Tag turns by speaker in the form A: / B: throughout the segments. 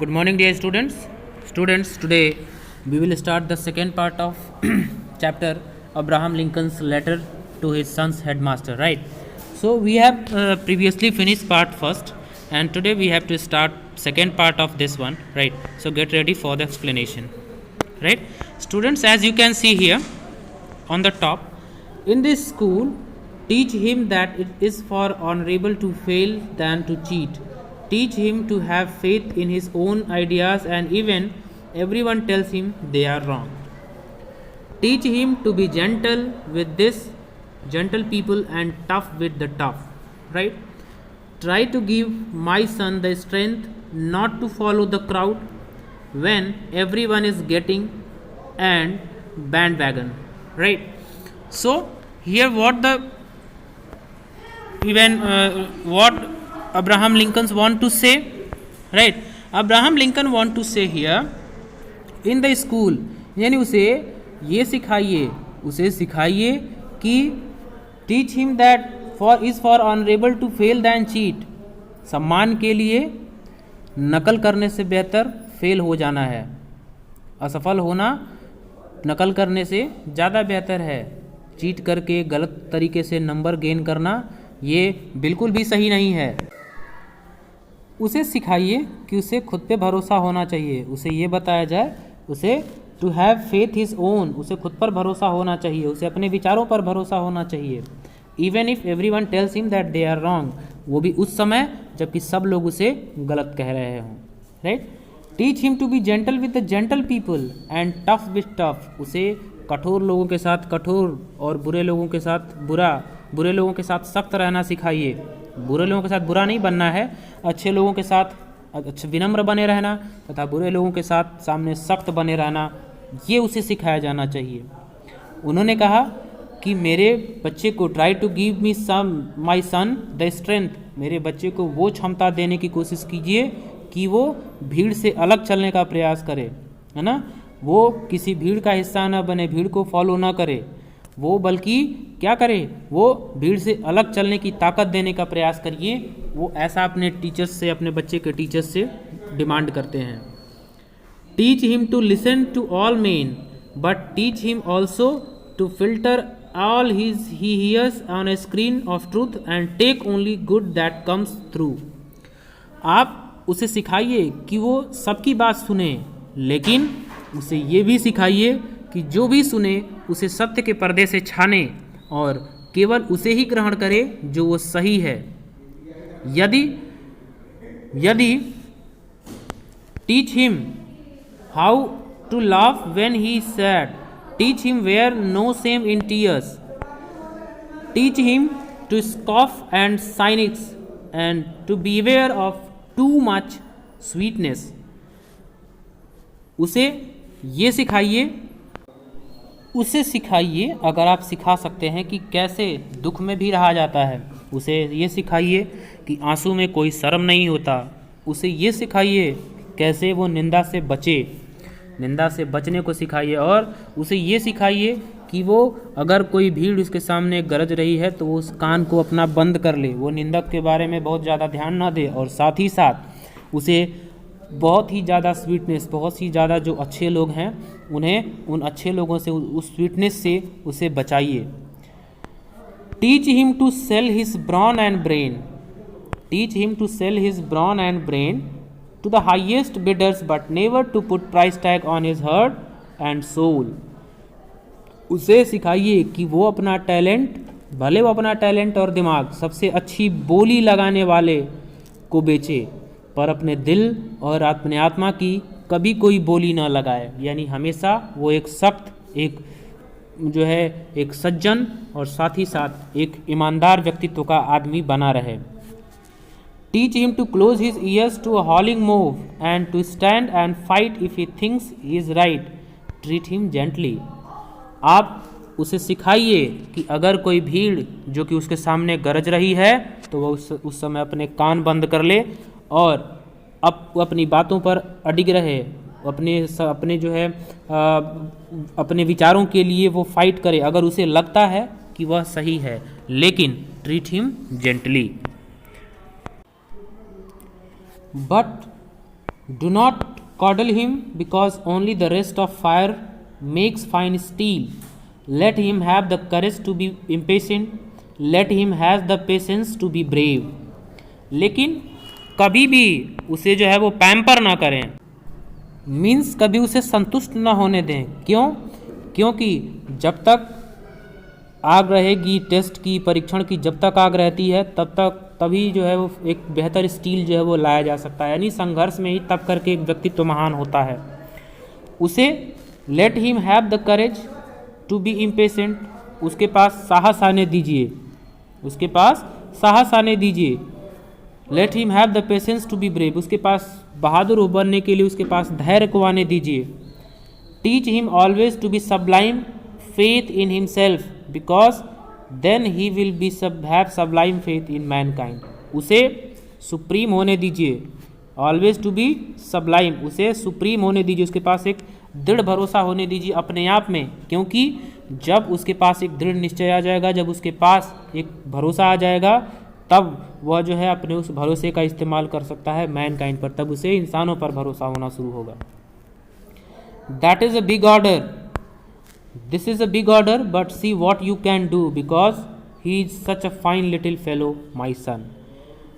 A: Good morning, dear students. Today we will start the second part of chapter Abraham Lincoln's letter to his son's headmaster. Right. So we have previously finished part first, and today we have to start second part of this one. Right. So get ready for the explanation. Right. Students, as you can see here on the top, in this school, teach him that it is far honorable to fail than to cheat. Teach him to have faith in his own ideas, and even everyone tells him they are wrong. Teach him to be gentle with this gentle people and tough with the tough. Right? Try to give my son the strength not to follow the crowd when everyone is getting and bandwagon. Right? So here what Abraham Lincoln want to say, right? Abraham Lincoln want to say here in the school, यानी उसे ये सिखाइए कि teach him that is for honorable to fail than cheat. सम्मान के लिए नकल करने से बेहतर फेल हो जाना है. असफल होना नकल करने से ज़्यादा बेहतर है. चीट करके गलत तरीके से नंबर गेन करना ये बिल्कुल भी सही नहीं है. उसे सिखाइए कि उसे खुद पे भरोसा होना चाहिए. उसे ये बताया जाए, उसे to have faith his own, उसे खुद पर भरोसा होना चाहिए, उसे अपने विचारों पर भरोसा होना चाहिए. Even if everyone tells him that they are wrong, वो भी उस समय जबकि सब लोग उसे गलत कह रहे हों. Right. Teach him to be gentle with the gentle people and tough with tough, उसे कठोर लोगों के साथ कठोर और बुरे लोगों के साथ बुरे लोगों के साथ सख्त रहना सिखाइए. बुरे लोगों के साथ बुरा नहीं बनना है, अच्छे लोगों के साथ विनम्र बने रहना तथा बुरे लोगों के साथ सामने सख्त बने रहना, ये उसे सिखाया जाना चाहिए. उन्होंने कहा कि मेरे बच्चे को try to give me my son the strength, मेरे बच्चे को वो क्षमता देने की कोशिश कीजिए कि वो भीड़ से अलग चलने का प्रयास करे, है ना. वो किसी भीड़ का हिस्सा ना बने, भीड़ को फॉलो ना करे, वो बल्कि क्या करे, वो भीड़ से अलग चलने की ताकत देने का प्रयास करिए. वो ऐसा अपने टीचर्स से, अपने बच्चे के टीचर्स से डिमांड करते हैं. Teach him to listen to all men but teach him also to filter all he hears on a screen of truth and take only good that comes through. आप उसे सिखाइए कि वो सबकी बात सुने, लेकिन उसे ये भी सिखाइए कि जो भी सुने उसे सत्य के पर्दे से छाने और केवल उसे ही ग्रहण करे जो वो सही है. यदि teach him how to laugh when he sad, teach him where no shame in tears, teach him to scoff and cynics and to beware of too much sweetness. उसे सिखाइए अगर आप सिखा सकते हैं कि कैसे दुख में भी रहा जाता है. उसे ये सिखाइए कि आंसू में कोई शर्म नहीं होता. उसे ये सिखाइए कैसे वो निंदा से बचने को सिखाइए. और उसे ये सिखाइए कि वो अगर कोई भीड़ उसके सामने गरज रही है तो वो उस कान को अपना बंद कर ले, वो निंदक के बारे में बहुत ज़्यादा ध्यान ना दे. और साथ ही साथ उसे बहुत ही ज़्यादा स्वीटनेस, बहुत ही ज़्यादा जो अच्छे लोग हैं उन्हें उन अच्छे लोगों से, उस स्वीटनेस से उसे बचाइए. Teach him to sell his brawn and brain, teach him to sell his brawn and brain to the highest bidders but never to put price tag on his heart and soul. उसे सिखाइए कि वो अपना talent, भले वो अपना talent और दिमाग सबसे अच्छी बोली लगाने वाले को बेचे, पर अपने दिल और अपने आत्मा की कभी कोई बोली ना लगाए. यानी हमेशा वो एक सख्त, एक सज्जन और साथ ही साथ एक ईमानदार व्यक्तित्व का आदमी बना रहे. Teach him to close his ears to a howling mob and to stand and fight if he thinks he is right. Treat him gently. आप उसे सिखाइए कि अगर कोई भीड़ जो कि उसके सामने गरज रही है तो वह उस समय अपने कान बंद कर ले और अपनी बातों पर अडिग रहे, अपने विचारों के लिए वो फाइट करे अगर उसे लगता है कि वह सही है, लेकिन treat him gently. But do not coddle him because only the rest of fire makes fine steel, let him have the courage to be impatient, let him has the patience to be brave. लेकिन कभी भी उसे जो है वो pamper ना करें, means कभी उसे संतुष्ट ना होने दें। क्यों? क्योंकि जब तक आग रहेगी टेस्ट की, परीक्षण की, जब तक आग रहती है तभी जो है वो एक बेहतर स्टील जो है वो लाया जा सकता है। यानी संघर्ष में ही तब करके एक व्यक्तित्व महान होता है। उसे let him have the courage to be impatient, उसके पास साहस आने दीजिए, उसके पास साहस आने दीजिए। Let him have the patience to be brave, उसके पास बहादुर बनने के लिए उसके पास धैर्य को आने दीजिए। Teach him always to be sublime faith in himself because then he will be have sublime faith in mankind. उसे सुप्रीम होने दीजिए, ऑलवेज टू बी सबलाइम, उसे सुप्रीम होने दीजिए, उसके पास एक दृढ़ भरोसा होने दीजिए अपने आप में। क्योंकि जब उसके पास एक दृढ़ निश्चय आ जाएगा, जब उसके पास एक भरोसा आ जाएगा, तब वह जो है अपने उस भरोसे का इस्तेमाल कर सकता है मैनकाइंड पर, तब उसे इंसानों पर भरोसा होना शुरू होगा। That is a big order, this is a big order but see what you can do because he is such a fine little fellow my son.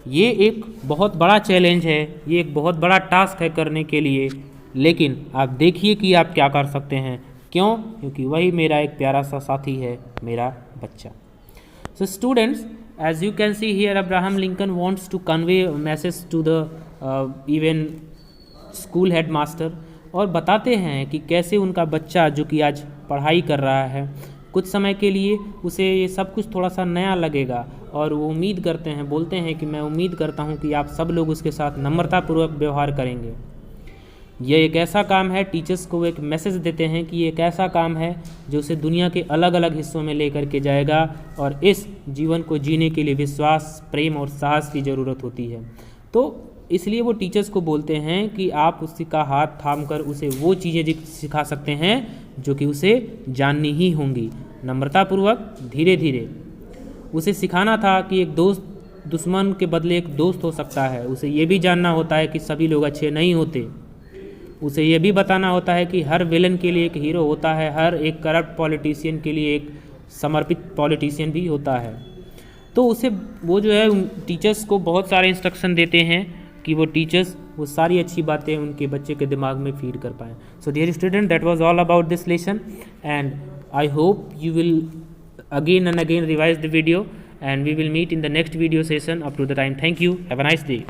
A: ये एक बहुत बड़ा चैलेंज है, ये एक बहुत बड़ा टास्क है करने के लिए, लेकिन आप देखिए कि आप क्या कर सकते हैं। क्यों? क्योंकि वही मेरा एक प्यारा सा साथी है, मेरा बच्चा। So students, as you can see here, Abraham Lincoln wants to convey a message to the even school headmaster, और बताते हैं कि कैसे उनका बच्चा जो कि आज पढ़ाई कर रहा है, कुछ समय के लिए उसे ये सब कुछ थोड़ा सा नया लगेगा, और वो उम्मीद करते हैं, बोलते हैं कि मैं उम्मीद करता हूँ कि आप सब लोग उसके साथ नम्रतापूर्वक व्यवहार करेंगे। यह एक ऐसा काम है, टीचर्स को एक मैसेज देते हैं कि ये एक ऐसा काम है जो उसे दुनिया के अलग अलग हिस्सों में लेकर के जाएगा, और इस जीवन को जीने के लिए विश्वास, प्रेम और साहस की ज़रूरत होती है। तो इसलिए वो टीचर्स को बोलते हैं कि आप उसका हाथ थाम कर उसे वो चीज़ें सिखा सकते हैं जो कि उसे जाननी ही होंगी, नम्रतापूर्वक, धीरे धीरे। उसे सिखाना था कि एक दोस्त दुश्मन के बदले एक दोस्त हो सकता है, उसे ये भी जानना होता है कि सभी लोग अच्छे नहीं होते, उसे ये भी बताना होता है कि हर विलन के लिए एक हीरो होता है, हर एक करप्ट पॉलिटिशियन के लिए एक समर्पित पॉलिटिशियन भी होता है। तो उसे वो जो है टीचर्स को बहुत सारे इंस्ट्रक्शन देते हैं कि वो टीचर्स वो सारी अच्छी बातें उनके बच्चे के दिमाग में फीड कर पाएँ। So dear student, that was all about this lesson, and I hope you will again and again revise the video, and we will meet in the next video session. Up to the time, thank you, have a nice day.